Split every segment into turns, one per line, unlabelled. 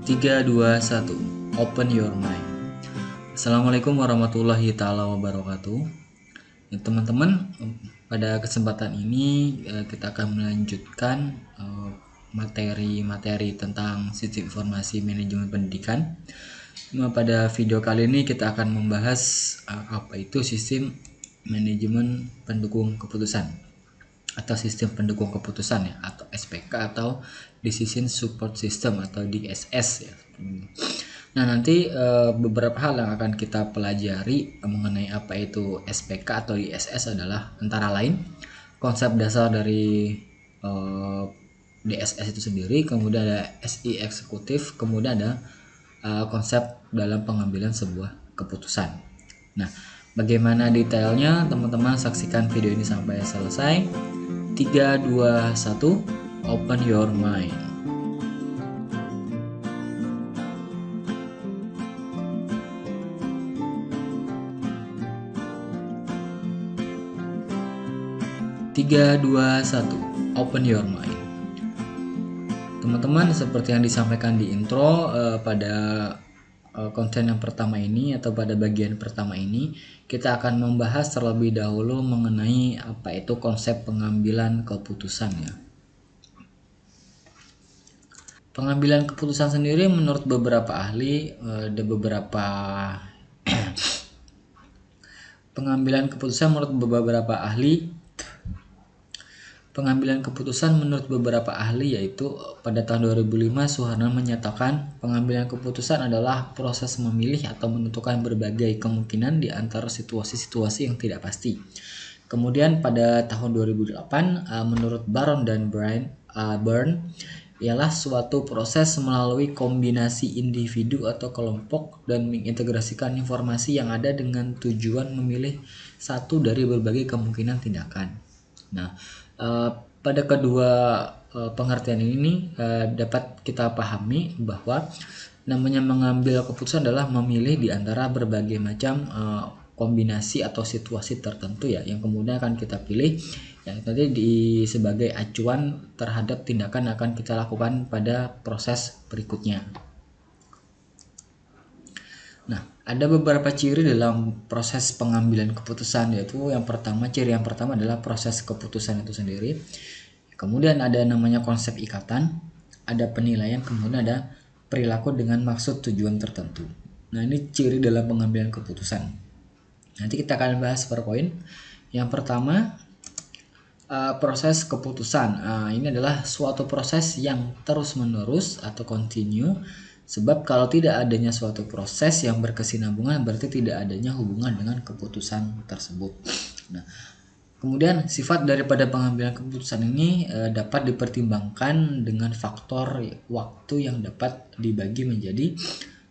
3, 2, 1. Open your mind. Assalamualaikum warahmatullahi taala wabarakatuh. Ya, teman-teman, pada kesempatan ini kita akan melanjutkan materi-materi tentang sistem informasi manajemen pendidikan. Pada video kali ini kita akan membahas apa itu sistem manajemen pendukung keputusan atau sistem pendukung keputusan ya, atau SPK atau Decision Support System atau DSS ya. Nah, nanti beberapa hal yang akan kita pelajari mengenai apa itu SPK atau DSS adalah antara lain konsep dasar dari DSS itu sendiri, kemudian ada SI eksekutif, kemudian ada konsep dalam pengambilan sebuah keputusan. Nah, bagaimana detailnya teman-teman saksikan video ini sampai selesai. 3, 2, 1, open your mind. Tiga, dua, satu, open your mind. Teman-teman, seperti yang disampaikan di intro pada konten yang pertama ini atau pada bagian pertama ini, kita akan membahas terlebih dahulu mengenai apa itu konsep pengambilan keputusan ya. Pengambilan keputusan sendiri menurut beberapa ahli ada beberapa pengambilan keputusan menurut beberapa ahli yaitu pada tahun 2005 Suharna menyatakan pengambilan keputusan adalah proses memilih atau menentukan berbagai kemungkinan di antara situasi-situasi yang tidak pasti. Kemudian pada tahun 2008 menurut Baron dan Byrne ialah suatu proses melalui kombinasi individu atau kelompok dan mengintegrasikan informasi yang ada dengan tujuan memilih satu dari berbagai kemungkinan tindakan. Nah, pada kedua pengertian ini dapat kita pahami bahwa namanya mengambil keputusan adalah memilih di antara berbagai macam kombinasi atau situasi tertentu ya, yang kemudian akan kita pilih yang tadi sebagai acuan terhadap tindakan yang akan kita lakukan pada proses berikutnya. Nah, ada beberapa ciri dalam proses pengambilan keputusan, yaitu ciri yang pertama adalah proses keputusan itu sendiri. Kemudian ada namanya konsep ikatan, ada penilaian, kemudian ada perilaku dengan maksud tujuan tertentu. Nah, ini ciri dalam pengambilan keputusan. Nanti kita akan bahas per poin. Yang pertama, proses keputusan. Ini adalah suatu proses yang terus-menerus atau continue. Sebab kalau tidak adanya suatu proses yang berkesinambungan berarti tidak adanya hubungan dengan keputusan tersebut. Nah, kemudian sifat daripada pengambilan keputusan ini dapat dipertimbangkan dengan faktor waktu yang dapat dibagi menjadi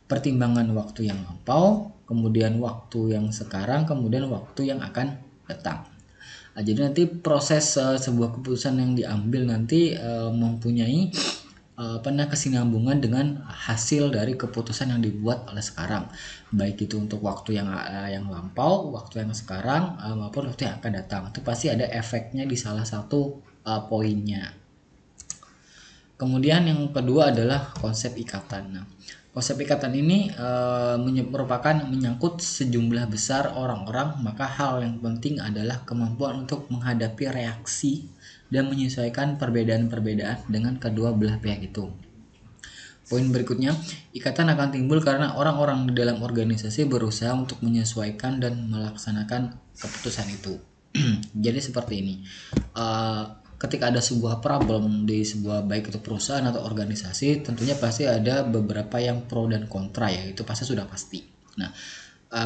pertimbangan waktu yang lampau, kemudian waktu yang sekarang, kemudian waktu yang akan datang. Jadi nanti proses sebuah keputusan yang diambil nanti mempunyai kesinambungan dengan hasil dari keputusan yang dibuat oleh sekarang, baik itu untuk waktu yang lampau, waktu yang sekarang maupun waktu yang akan datang. Itu pasti ada efeknya di salah satu poinnya. Kemudian yang kedua adalah konsep ikatan. Nah, konsep ikatan ini merupakan menyangkut sejumlah besar orang-orang, maka hal yang penting adalah kemampuan untuk menghadapi reaksi dan menyesuaikan perbedaan-perbedaan dengan kedua belah pihak itu. Poin berikutnya, ikatan akan timbul karena orang-orang di dalam organisasi berusaha untuk menyesuaikan dan melaksanakan keputusan itu. Jadi seperti ini. Ketika ada sebuah problem di sebuah baik itu perusahaan atau organisasi, tentunya pasti ada beberapa yang pro dan kontra ya, itu pasti sudah pasti. Nah,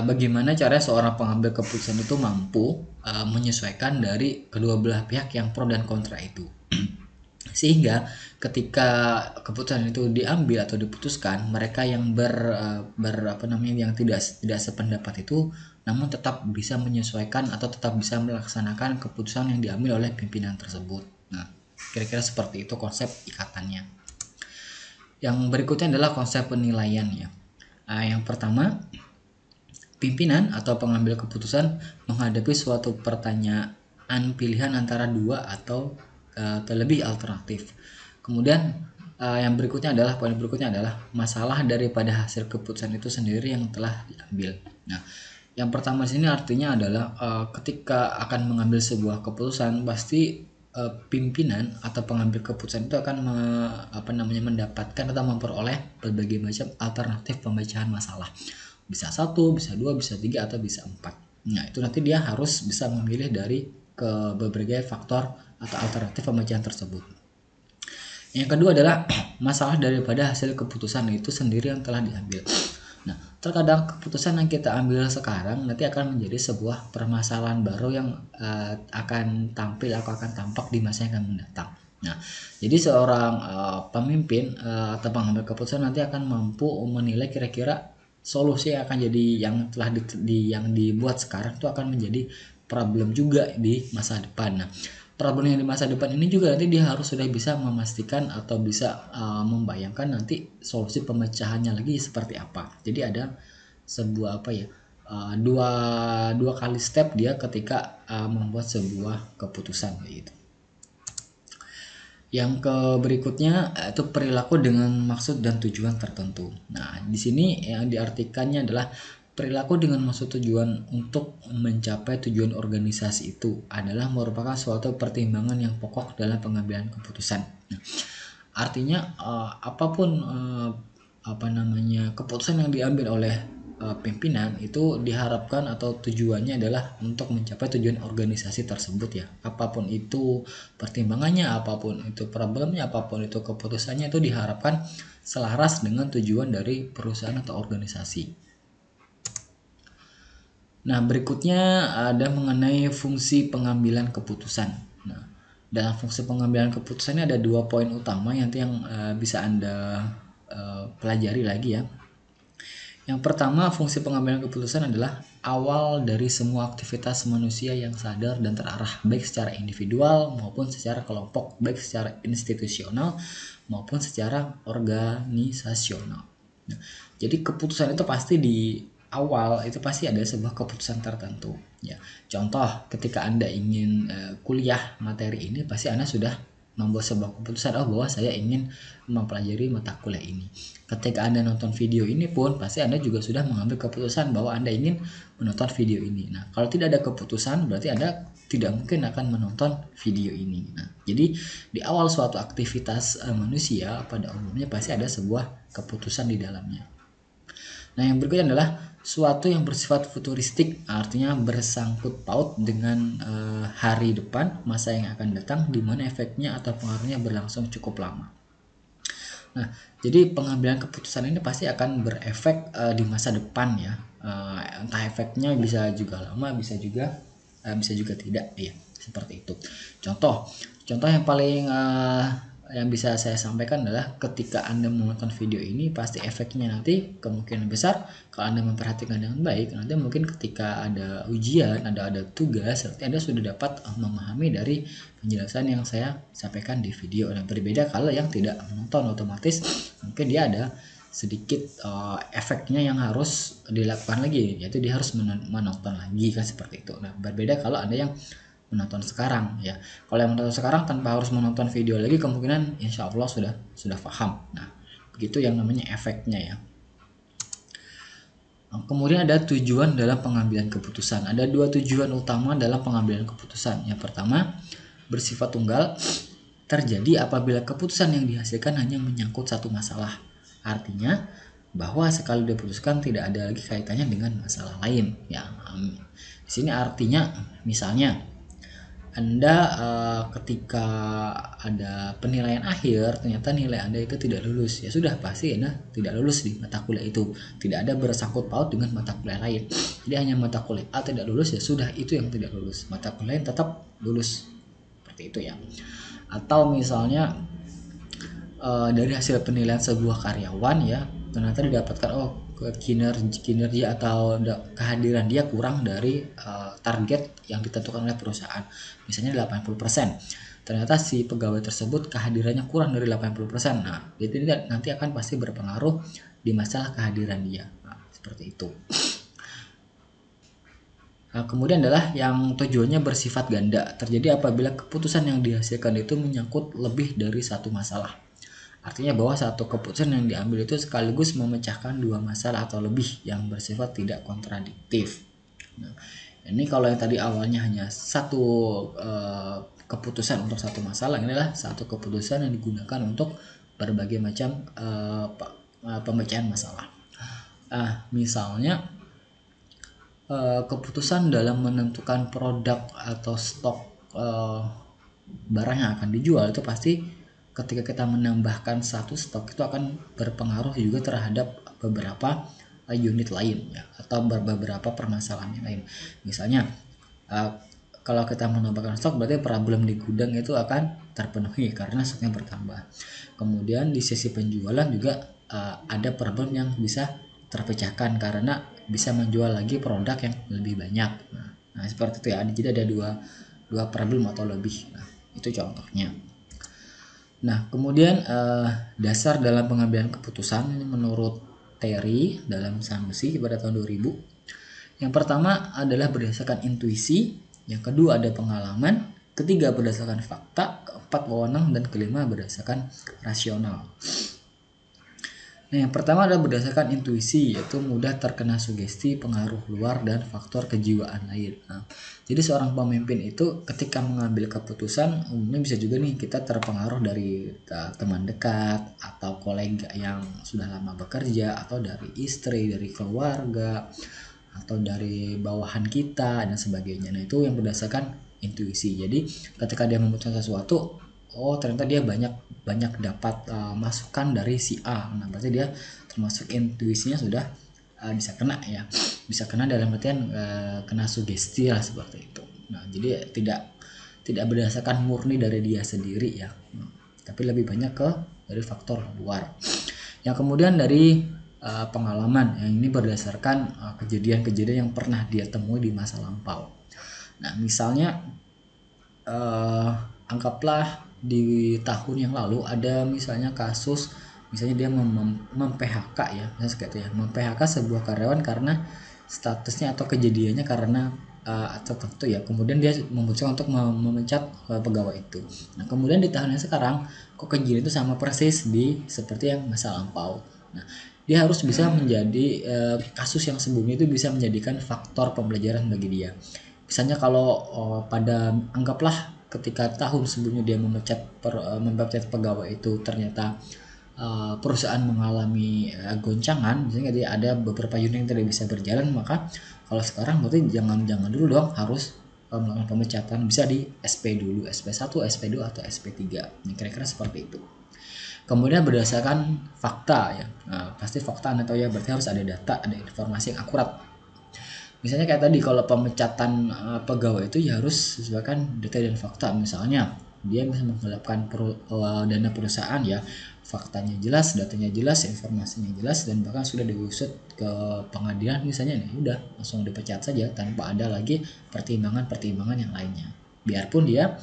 bagaimana caranya seorang pengambil keputusan itu mampu menyesuaikan dari kedua belah pihak yang pro dan kontra itu, sehingga ketika keputusan itu diambil atau diputuskan, mereka yang yang tidak sependapat itu namun tetap bisa menyesuaikan atau tetap bisa melaksanakan keputusan yang diambil oleh pimpinan tersebut. Nah, kira-kira seperti itu konsep ikatannya. Yang berikutnya adalah konsep penilaian ya. Yang pertama, pimpinan atau pengambil keputusan menghadapi suatu pertanyaan pilihan antara dua atau lebih alternatif. Kemudian yang berikutnya adalah poin berikutnya adalah masalah daripada hasil keputusan itu sendiri yang telah diambil. Nah, yang pertama di sini artinya adalah ketika akan mengambil sebuah keputusan pasti pimpinan atau pengambil keputusan itu akan mendapatkan atau memperoleh berbagai macam alternatif pemecahan masalah. Bisa 1, bisa 2, bisa 3, atau bisa 4. Nah, itu nanti dia harus bisa memilih dari ke berbagai faktor atau alternatif pemecahan tersebut. Yang kedua adalah masalah daripada hasil keputusan itu sendiri yang telah diambil. Nah, terkadang keputusan yang kita ambil sekarang nanti akan menjadi sebuah permasalahan baru yang akan tampil atau akan tampak di masa yang akan mendatang. Nah, jadi seorang pemimpin atau pengambil keputusan nanti akan mampu menilai kira-kira solusi yang akan jadi yang telah yang dibuat sekarang itu akan menjadi problem juga di masa depan. Nah, problem yang di masa depan ini juga nanti dia harus sudah bisa memastikan atau bisa membayangkan nanti solusi pemecahannya lagi seperti apa. Jadi ada sebuah dua kali step dia ketika membuat sebuah keputusan gitu. Yang berikutnya itu perilaku dengan maksud dan tujuan tertentu. Nah, di sini yang diartikannya adalah perilaku dengan maksud tujuan untuk mencapai tujuan organisasi itu adalah merupakan suatu pertimbangan yang pokok dalam pengambilan keputusan. Nah, artinya apapun keputusan yang diambil oleh pimpinan itu diharapkan atau tujuannya adalah untuk mencapai tujuan organisasi tersebut ya. Apapun itu pertimbangannya, apapun itu problemnya, apapun itu keputusannya, itu diharapkan selaras dengan tujuan dari perusahaan atau organisasi. Nah, berikutnya ada mengenai fungsi pengambilan keputusan. Nah, dalam fungsi pengambilan keputusannya ada 2 poin utama yang bisa Anda pelajari lagi ya. Yang pertama, fungsi pengambilan keputusan adalah awal dari semua aktivitas manusia yang sadar dan terarah, baik secara individual maupun secara kelompok, baik secara institusional maupun secara organisasional. Nah, jadi keputusan itu pasti di awal itu pasti ada sebuah keputusan tertentu. Ya, contoh ketika Anda ingin kuliah materi ini, pasti Anda sudah membuat sebuah keputusan bahwa saya ingin mempelajari mata kuliah ini. Ketika Anda nonton video ini pun pasti Anda juga sudah mengambil keputusan bahwa Anda ingin menonton video ini. Nah, kalau tidak ada keputusan berarti Anda tidak mungkin akan menonton video ini. Nah, jadi di awal suatu aktivitas manusia pada umumnya pasti ada sebuah keputusan di dalamnya. Nah, yang berikutnya adalah suatu yang bersifat futuristik, artinya bersangkut paut dengan hari depan, masa yang akan datang, di mana efeknya atau pengaruhnya berlangsung cukup lama. Nah, jadi pengambilan keputusan ini pasti akan berefek di masa depan ya. Entah efeknya bisa juga lama, bisa juga tidak ya, seperti itu. Contoh yang paling yang bisa saya sampaikan adalah ketika Anda menonton video ini pasti efeknya nanti kemungkinan besar kalau Anda memperhatikan dengan baik, nanti mungkin ketika ada ujian, ada tugas, nanti Anda sudah dapat memahami dari penjelasan yang saya sampaikan di video. Nah, berbeda kalau yang tidak menonton, otomatis mungkin dia ada sedikit efeknya yang harus dilakukan lagi, yaitu dia harus menonton lagi kan, seperti itu. Nah, berbeda kalau Anda yang menonton sekarang ya. Kalau yang menonton sekarang tanpa harus menonton video lagi, kemungkinan insya Allah sudah paham. Nah, begitu yang namanya efeknya ya. Kemudian ada tujuan dalam pengambilan keputusan. Ada 2 tujuan utama dalam pengambilan keputusan. Yang pertama, bersifat tunggal, terjadi apabila keputusan yang dihasilkan hanya menyangkut satu masalah. Artinya bahwa sekali diputuskan tidak ada lagi kaitannya dengan masalah lain ya. Di sini artinya misalnya Anda ketika ada penilaian akhir ternyata nilai Anda itu tidak lulus, ya sudah pasti Anda tidak lulus di mata kuliah itu, tidak ada bersangkut paut dengan mata kuliah lain. Jadi hanya mata kuliah A tidak lulus, ya sudah itu yang tidak lulus, mata kuliah lain tetap lulus, seperti itu ya. Atau misalnya dari hasil penilaian sebuah karyawan ya, ternyata didapatkan kinerja atau kehadiran dia kurang dari target yang ditentukan oleh perusahaan, misalnya 80%. Ternyata si pegawai tersebut kehadirannya kurang dari 80%. Nah, itu nanti akan pasti berpengaruh di masalah kehadiran dia. Nah, seperti itu. Nah, kemudian adalah yang tujuannya bersifat ganda, terjadi apabila keputusan yang dihasilkan itu menyangkut lebih dari satu masalah. Artinya bahwa satu keputusan yang diambil itu sekaligus memecahkan dua masalah atau lebih yang bersifat tidak kontradiktif. Nah, ini kalau yang tadi awalnya hanya satu keputusan untuk satu masalah, ini adalah satu keputusan yang digunakan untuk berbagai macam pemecahan masalah. Misalnya keputusan dalam menentukan produk atau stok barang yang akan dijual itu pasti ketika kita menambahkan satu stok itu akan berpengaruh juga terhadap beberapa unit lain ya, atau beberapa permasalahan yang lain. Misalnya kalau kita menambahkan stok berarti problem di gudang itu akan terpenuhi karena stoknya bertambah. Kemudian di sisi penjualan juga ada problem yang bisa terpecahkan karena bisa menjual lagi produk yang lebih banyak. Nah seperti itu ya. Jadi ada dua problem atau lebih. Nah itu contohnya. Nah kemudian dasar dalam pengambilan keputusan menurut Terry dalam Sanusi pada tahun 2000. Yang pertama adalah berdasarkan intuisi, yang kedua ada pengalaman, ketiga berdasarkan fakta, keempat wewenang, dan kelima berdasarkan rasional. Nah, yang pertama adalah berdasarkan intuisi, yaitu mudah terkena sugesti, pengaruh luar, dan faktor kejiwaan lain. Nah, jadi seorang pemimpin itu ketika mengambil keputusan, umumnya bisa juga nih kita terpengaruh dari teman dekat, atau kolega yang sudah lama bekerja, atau dari istri, dari keluarga, atau dari bawahan kita, dan sebagainya. Nah, itu yang berdasarkan intuisi. Jadi, ketika dia memutuskan sesuatu, oh ternyata dia banyak dapat masukan dari si A. Nah berarti dia termasuk intuisinya sudah bisa kena ya, bisa kena dalam artian kena sugesti lah seperti itu. Nah jadi tidak berdasarkan murni dari dia sendiri ya, tapi lebih banyak ke dari faktor luar. Yang kemudian dari pengalaman, yang ini berdasarkan kejadian-kejadian yang pernah dia temui di masa lampau. Nah misalnya anggaplah di tahun yang lalu ada misalnya kasus, misalnya dia mem-PHK ya, misalnya seperti itu ya, mem-PHK sebuah karyawan karena statusnya atau kejadiannya karena tertentu ya, kemudian dia memutuskan untuk memecat pegawai itu. Nah kemudian di tahun yang sekarang kok kejadian itu sama persis seperti yang masa lampau. Nah dia harus bisa menjadi kasus yang sebelumnya itu bisa menjadikan faktor pembelajaran bagi dia. Misalnya kalau pada anggaplah ketika tahun sebelumnya dia memecat pegawai itu ternyata perusahaan mengalami goncangan, misalnya dia ada beberapa unit yang tidak bisa berjalan, maka kalau sekarang berarti jangan dulu dong harus melakukan pemecatan, bisa di SP dulu, SP1, SP2 atau SP3. Ini kira-kira seperti itu. Kemudian berdasarkan fakta ya, pasti fakta Anda tahu ya, berarti harus ada data, ada informasi yang akurat. Misalnya kayak tadi kalau pemecatan pegawai itu ya harus sesuaikan data dan fakta. Misalnya dia bisa menggelapkan dana perusahaan ya, faktanya jelas, datanya jelas, informasinya jelas, dan bahkan sudah diusut ke pengadilan misalnya nih, udah langsung dipecat saja tanpa ada lagi pertimbangan yang lainnya. Biarpun dia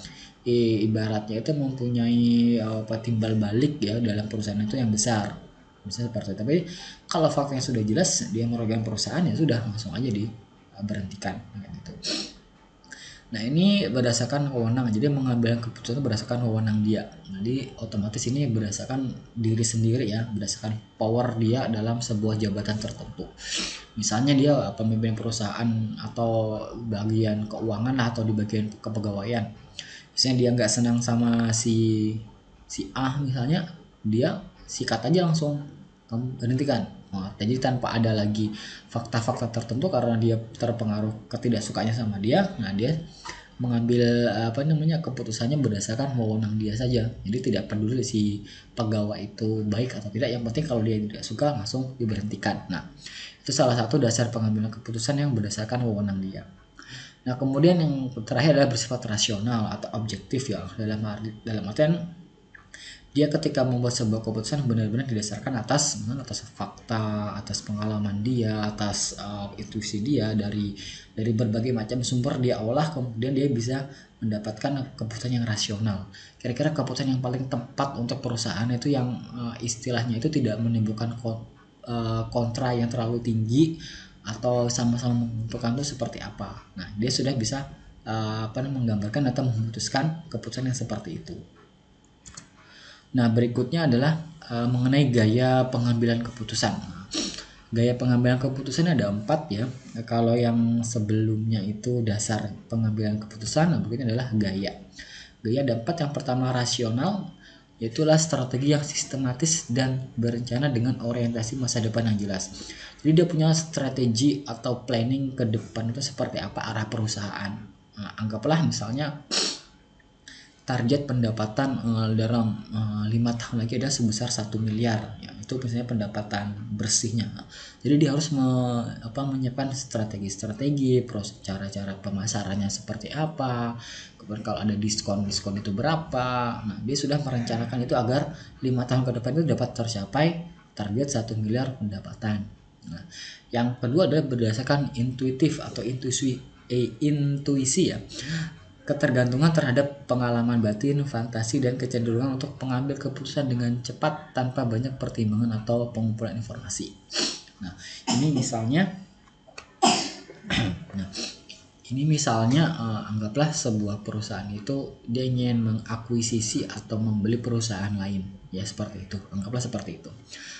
ibaratnya itu mempunyai timbal balik ya dalam perusahaan itu yang besar, misalnya seperti itu. Tapi kalau faktanya sudah jelas dia merugikan perusahaan, ya sudah langsung aja diberhentikan gitu. Nah ini berdasarkan wewenang, jadi mengambil keputusan berdasarkan wewenang dia. Jadi otomatis ini berdasarkan diri sendiri ya, berdasarkan power dia dalam sebuah jabatan tertentu. Misalnya dia pemimpin perusahaan atau bagian keuangan atau di bagian kepegawaian. Misalnya dia nggak senang sama si A misalnya, dia sikat aja langsung, kamu berhentikan. Jadi tanpa ada lagi fakta-fakta tertentu karena dia terpengaruh ketidaksukanya sama dia, nah dia mengambil keputusannya berdasarkan wewenang dia saja. Jadi tidak peduli si pegawai itu baik atau tidak, yang penting kalau dia tidak suka langsung diberhentikan. Nah itu salah satu dasar pengambilan keputusan yang berdasarkan wewenang dia. Nah kemudian yang terakhir adalah bersifat rasional atau objektif ya, dalam artian dia ketika membuat sebuah keputusan benar-benar didasarkan atas fakta, atas pengalaman dia, atas intuisi dia, dari berbagai macam sumber dia olah, kemudian dia bisa mendapatkan keputusan yang rasional. Kira-kira keputusan yang paling tepat untuk perusahaan itu yang istilahnya itu tidak menimbulkan kontra yang terlalu tinggi atau sama-sama menguntungkan itu seperti apa. Nah dia sudah bisa menggambarkan atau memutuskan keputusan yang seperti itu. Nah, berikutnya adalah mengenai gaya pengambilan keputusan. Gaya pengambilan keputusan ada 4 ya. Kalau yang sebelumnya itu dasar pengambilan keputusan, nah berikutnya adalah gaya. Gaya ada 4. Yang pertama rasional, yaitulah strategi yang sistematis dan berencana dengan orientasi masa depan yang jelas. Jadi dia punya strategi atau planning ke depan itu seperti apa arah perusahaan. Nah, anggaplah misalnya target pendapatan dalam 5 tahun lagi ada sebesar 1 miliar ya, itu biasanya pendapatan bersihnya. Jadi dia harus menyiapkan strategi-strategi, cara-cara pemasarannya seperti apa, kemudian kalau ada diskon itu berapa. Nah, dia sudah merencanakan itu agar 5 tahun ke depan itu dapat tercapai target 1 miliar pendapatan. Nah, yang kedua adalah berdasarkan intuitif atau intuisi ya, ketergantungan terhadap pengalaman batin, fantasi, dan kecenderungan untuk mengambil keputusan dengan cepat tanpa banyak pertimbangan atau pengumpulan informasi. Nah, ini misalnya, nah, ini misalnya anggaplah sebuah perusahaan itu dia ingin mengakuisisi atau membeli perusahaan lain, ya seperti itu. Anggaplah seperti itu.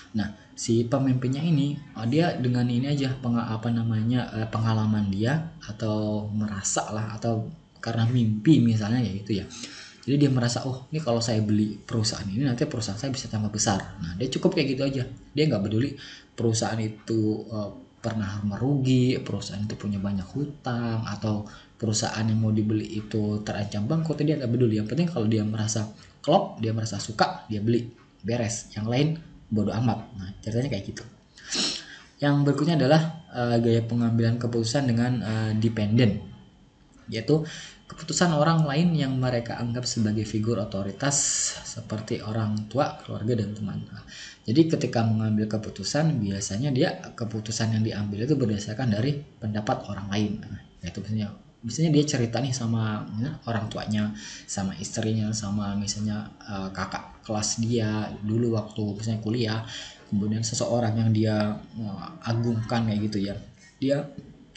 Nah, si pemimpinnya ini dia dengan ini aja pengalaman dia atau merasa lah atau karena mimpi misalnya ya itu ya. Jadi dia merasa ini kalau saya beli perusahaan ini nanti perusahaan saya bisa tambah besar. Nah, dia cukup kayak gitu aja. Dia nggak peduli perusahaan itu pernah merugi, perusahaan itu punya banyak hutang, atau perusahaan yang mau dibeli itu terancam bangkrut. Dia nggak peduli. Yang penting kalau dia merasa klop, dia merasa suka, dia beli, beres. Yang lain bodo amat. Nah, ceritanya kayak gitu. Yang berikutnya adalah gaya pengambilan keputusan dengan dependent, yaitu keputusan orang lain yang mereka anggap sebagai figur otoritas seperti orang tua, keluarga, dan teman. Nah, jadi ketika mengambil keputusan, biasanya keputusan yang diambil itu berdasarkan dari pendapat orang lain. Nah, yaitu misalnya dia cerita nih sama orang tuanya, sama istrinya, sama misalnya kakak kelas dia dulu waktu misalnya kuliah, kemudian seseorang yang dia agungkan kayak gitu ya,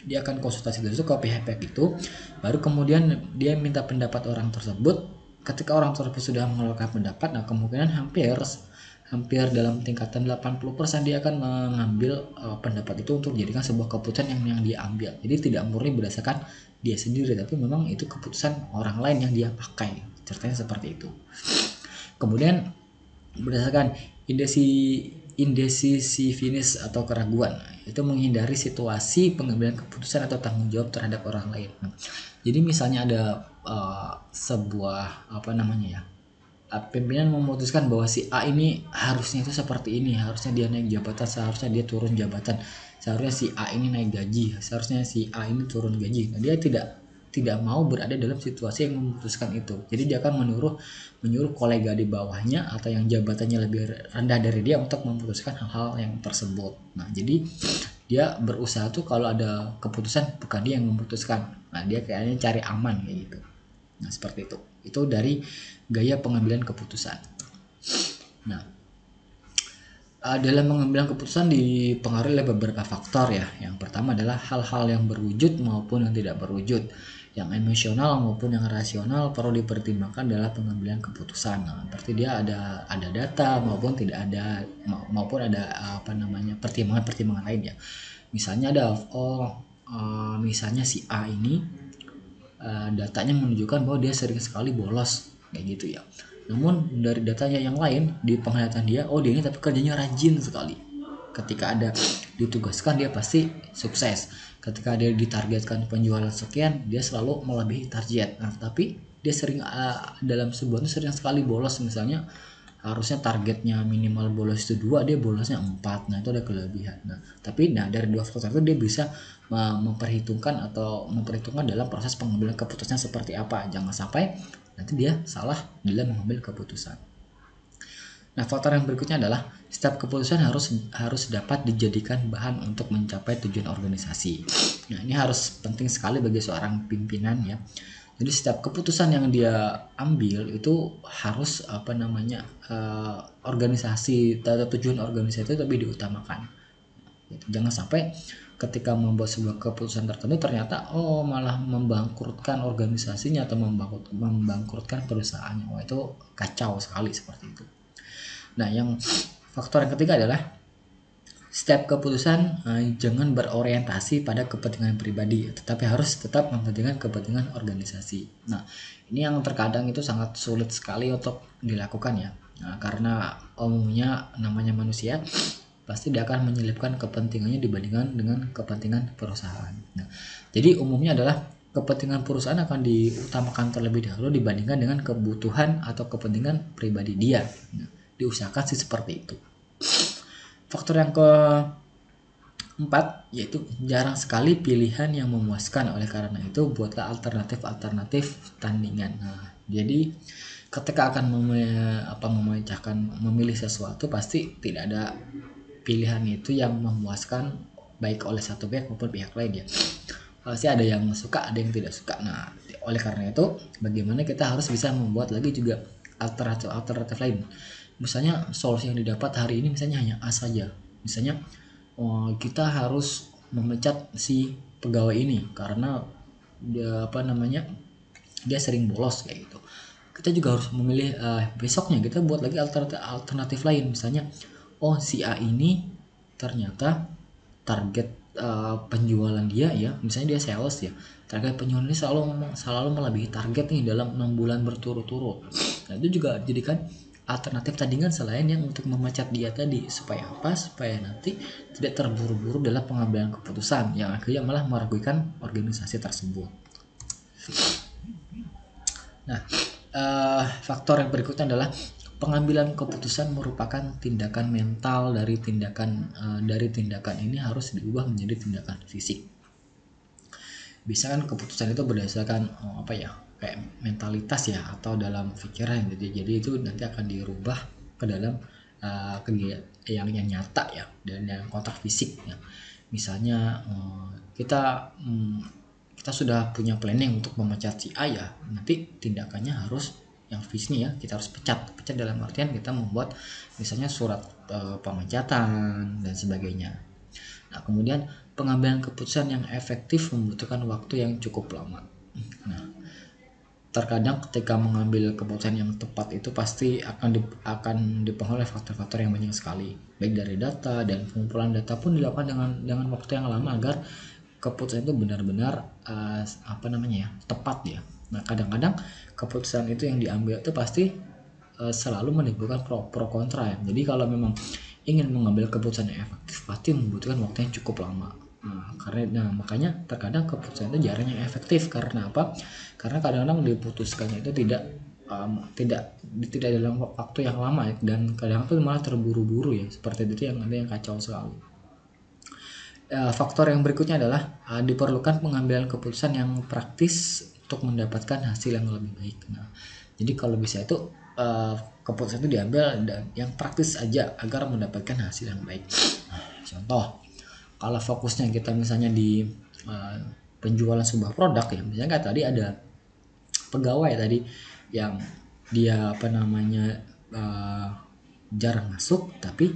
dia akan konsultasi dulu ke pihak-pihak itu, baru kemudian dia minta pendapat orang tersebut. Ketika orang tersebut sudah mengeluarkan pendapat, nah kemungkinan hampir dalam tingkatan 80% dia akan mengambil pendapat itu untuk dijadikan sebuah keputusan yang dia ambil. Jadi tidak murni berdasarkan dia sendiri, tapi memang itu keputusan orang lain yang dia pakai. Ceritanya seperti itu. Kemudian berdasarkan indecisiveness atau keraguan, itu menghindari situasi pengambilan keputusan atau tanggung jawab terhadap orang lain. Jadi misalnya ada sebuah pimpinan memutuskan bahwa si A ini harusnya itu seperti ini, harusnya dia naik jabatan, seharusnya dia turun jabatan, seharusnya si A ini naik gaji, seharusnya si A ini turun gaji. Nah, dia tidak mau berada dalam situasi yang memutuskan itu. Jadi dia akan menyuruh kolega di bawahnya atau yang jabatannya lebih rendah dari dia untuk memutuskan hal-hal yang tersebut. Nah, jadi dia berusaha tuh kalau ada keputusan bukan dia yang memutuskan. Nah, dia kayaknya cari aman kayak gitu. Nah, seperti itu. Itu dari gaya pengambilan keputusan. Nah, dalam pengambilan keputusan dipengaruhi oleh beberapa faktor ya. Yang pertama adalah hal-hal yang berwujud maupun yang tidak berwujud. Yang emosional maupun yang rasional perlu dipertimbangkan dalam pengambilan keputusan. Nah, berarti dia ada data maupun tidak ada, maupun ada pertimbangan-pertimbangan lain ya. Misalnya misalnya si A ini datanya menunjukkan bahwa dia sering sekali bolos kayak gitu ya. Namun dari datanya yang lain di penglihatan dia, dia ini tapi kerjanya rajin sekali. Ketika ada ditugaskan dia pasti sukses. Ketika dia ditargetkan penjualan sekian, dia selalu melebihi target. Nah, tapi dia sering dalam sebulan itu sering sekali bolos, misalnya harusnya targetnya minimal bolos itu 2, dia bolosnya 4. Nah, itu ada kelebihan. Nah, tapi dari 2 faktor itu dia bisa memperhitungkan dalam proses pengambilan keputusan seperti apa. Jangan sampai nanti dia salah dalam mengambil keputusan. Nah, faktor yang berikutnya adalah setiap keputusan harus dapat dijadikan bahan untuk mencapai tujuan organisasi. Nah, ini harus penting sekali bagi seorang pimpinan ya. Jadi setiap keputusan yang dia ambil itu harus organisasi atau tujuan organisasi itu lebih diutamakan. Jangan sampai ketika membuat sebuah keputusan tertentu ternyata malah membangkrutkan organisasinya atau membangkrutkan perusahaannya. Itu kacau sekali seperti itu. Nah, yang faktor yang ketiga adalah setiap keputusan jangan berorientasi pada kepentingan pribadi, tetapi harus tetap mementingkan kepentingan organisasi. Nah, ini yang terkadang itu sangat sulit sekali untuk dilakukan ya. Nah, karena umumnya namanya manusia pasti dia akan menyelipkan kepentingannya dibandingkan dengan kepentingan perusahaan. Nah, jadi umumnya adalah kepentingan perusahaan akan diutamakan terlebih dahulu dibandingkan dengan kebutuhan atau kepentingan pribadi dia. Nah, diusahakan sih seperti itu. Faktor yang keempat yaitu jarang sekali pilihan yang memuaskan, oleh karena itu buatlah alternatif tandingan. Nah, jadi ketika akan memilih sesuatu pasti tidak ada pilihan itu yang memuaskan baik oleh satu pihak maupun pihak lain ya. Pasti ada yang suka, ada yang tidak suka. Nah, oleh karena itu bagaimana kita harus bisa membuat lagi juga alternatif lain. Misalnya solusi yang didapat hari ini misalnya hanya A saja. Misalnya kita harus memecat si pegawai ini karena dia sering bolos kayak gitu. Kita juga harus memilih besoknya kita buat lagi alternatif lain. Misalnya si A ini ternyata target penjualan dia ya, misalnya dia sales ya, target penjualan ini selalu melebihi target nih dalam 6 bulan berturut-turut. Nah, itu juga jadikan alternatif tandingan selain yang untuk memecat dia tadi. Supaya apa? Supaya nanti tidak terburu-buru dalam pengambilan keputusan yang akhirnya malah merugikan organisasi tersebut. Nah, faktor yang berikutnya adalah pengambilan keputusan merupakan tindakan mental. Dari tindakan ini harus diubah menjadi tindakan fisik. Bisa kan keputusan itu berdasarkan kayak mentalitas ya, atau dalam pikiran gitu. Jadi itu nanti akan dirubah ke dalam kegiatan yang nyata ya, dan yang kontak fisik ya. Misalnya kita sudah punya planning untuk memecat si A ya, nanti tindakannya harus yang fisik ya, kita harus pecat dalam artian kita membuat misalnya surat pemecatan dan sebagainya. Nah, kemudian pengambilan keputusan yang efektif membutuhkan waktu yang cukup lama. Nah, terkadang ketika mengambil keputusan yang tepat itu pasti akan dipengaruhi oleh faktor-faktor yang banyak sekali, baik dari data, dan pengumpulan data pun dilakukan dengan waktu yang lama agar keputusan itu benar-benar tepat ya. Nah, kadang-kadang keputusan itu yang diambil itu pasti selalu menimbulkan pro kontra ya. Jadi kalau memang ingin mengambil keputusan yang efektif pasti membutuhkan waktu yang cukup lama. Makanya terkadang keputusan itu jarang yang efektif. Karena apa? Karena kadang-kadang diputuskannya itu tidak dalam waktu yang lama ya, dan kadang-kadang malah terburu-buru ya. Seperti itu yang ada yang kacau selalu. Faktor yang berikutnya adalah diperlukan pengambilan keputusan yang praktis untuk mendapatkan hasil yang lebih baik. Nah, jadi kalau bisa itu keputusan itu diambil dan yang praktis aja agar mendapatkan hasil yang baik. Contoh, kalau fokusnya kita misalnya di penjualan sebuah produk ya, misalnya kayak tadi ada pegawai tadi yang dia jarang masuk, tapi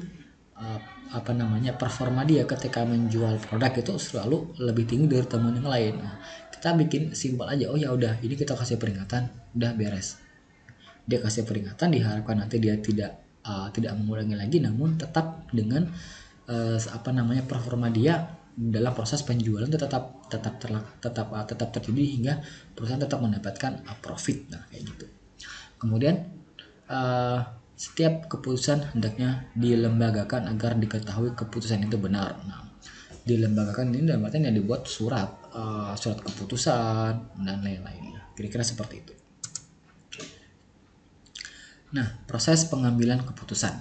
performa dia ketika menjual produk itu selalu lebih tinggi dari teman yang lain. Nah, kita bikin simpel aja, oh ya udah ini kita kasih peringatan, udah beres. Dia kasih peringatan, diharapkan nanti dia tidak mengulangi lagi, namun tetap dengan performa dia dalam proses penjualan itu tetap terjadi hingga perusahaan tetap mendapatkan profit. Nah, kayak gitu. Kemudian setiap keputusan hendaknya dilembagakan agar diketahui keputusan itu benar. Nah, dilembagakan ini dalam artian yang dibuat surat keputusan dan lain-lain. Kira-kira seperti itu. Nah, proses pengambilan keputusan.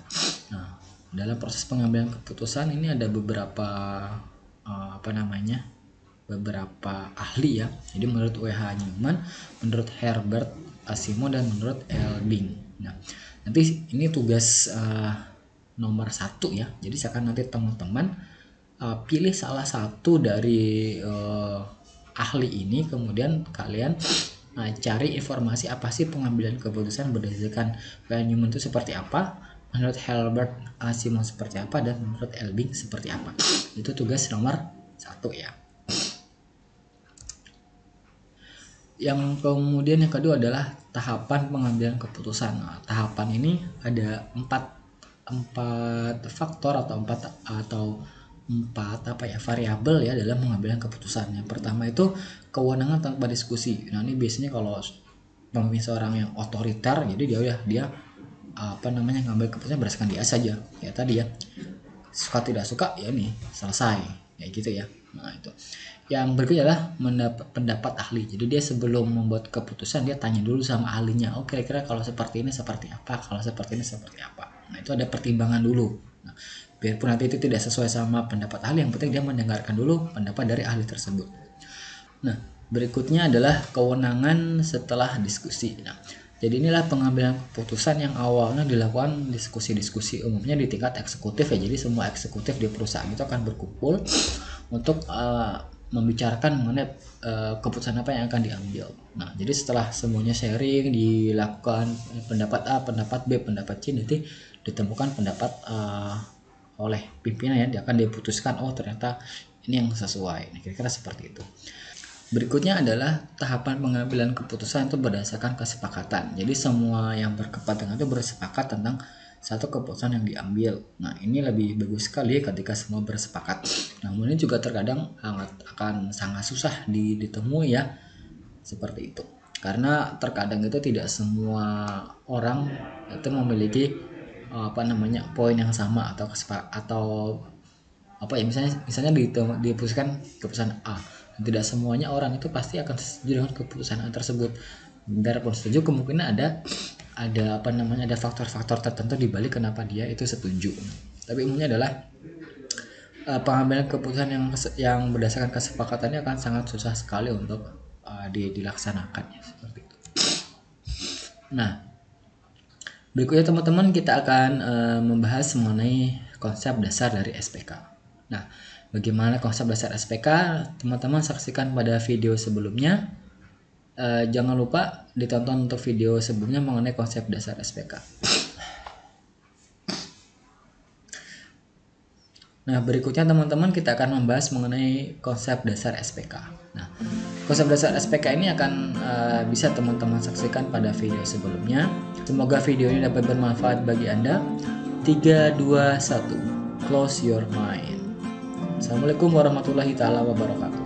Nah, dalam proses pengambilan keputusan ini ada beberapa ahli ya. Jadi menurut W.H. Newman, menurut Herbert Asimov, dan menurut Elbing. Nah, nanti ini tugas nomor 1 ya. Jadi silakan nanti teman-teman pilih salah satu dari ahli ini, kemudian kalian cari informasi apa sih pengambilan keputusan berdasarkan W.H. Newman itu seperti apa, menurut Herbert Asimov seperti apa, dan menurut Elbing seperti apa. Itu tugas nomor 1 ya. Yang kemudian yang kedua adalah tahapan pengambilan keputusan. Nah, tahapan ini ada 4 empat faktor atau empat variabel ya dalam pengambilan keputusan. Yang pertama itu kewenangan tanpa diskusi. Nah, ini biasanya kalau pemimpin seorang yang otoriter, jadi dia ngambil keputusan berdasarkan dia saja. Ya tadi ya, suka tidak suka ya nih selesai ya gitu ya. Nah, itu. Yang berikutnya adalah pendapat ahli. Jadi dia sebelum membuat keputusan dia tanya dulu sama ahlinya. Oh, kira-kira kalau seperti ini seperti apa? Kalau seperti ini seperti apa? Nah, itu ada pertimbangan dulu. Nah, biarpun nanti itu tidak sesuai sama pendapat ahli, yang penting dia mendengarkan dulu pendapat dari ahli tersebut. Nah, berikutnya adalah kewenangan setelah diskusi. Nah, jadi inilah pengambilan keputusan yang awalnya dilakukan diskusi-diskusi umumnya di tingkat eksekutif ya. Jadi semua eksekutif di perusahaan itu akan berkumpul untuk membicarakan mengenai keputusan apa yang akan diambil. Nah, jadi setelah semuanya sharing, dilakukan pendapat A, pendapat B, pendapat C, nanti ditemukan pendapat oleh pimpinan ya, dia akan diputuskan oh ternyata ini yang sesuai. Nah, kira-kira seperti itu. Berikutnya adalah tahapan pengambilan keputusan itu berdasarkan kesepakatan. Jadi semua yang berkepentingan itu bersepakat tentang satu keputusan yang diambil. Nah, ini lebih bagus sekali ketika semua bersepakat. Namun ini juga terkadang akan sangat susah ditemui ya, seperti itu. Karena terkadang itu tidak semua orang itu memiliki poin yang sama atau misalnya diputuskan keputusan A. Tidak semuanya orang itu pasti akan setuju dengan keputusan A tersebut. Biarpun setuju, kemungkinan ada faktor-faktor tertentu di balik kenapa dia itu setuju. Tapi umumnya adalah pengambilan keputusan yang berdasarkan kesepakatannya akan sangat susah sekali untuk dilaksanakan ya, seperti itu. Nah, berikutnya teman-teman kita akan membahas mengenai konsep dasar dari SPK. Nah, bagaimana konsep dasar SPK? Teman-teman saksikan pada video sebelumnya. Jangan lupa ditonton untuk video sebelumnya mengenai konsep dasar SPK. Nah, berikutnya teman-teman kita akan membahas mengenai konsep dasar SPK. Nah, konsep dasar SPK ini akan bisa teman-teman saksikan pada video sebelumnya. Semoga video ini dapat bermanfaat bagi Anda. 3, 2, 1. Close your mind. Assalamualaikum warahmatullahi wabarakatuh.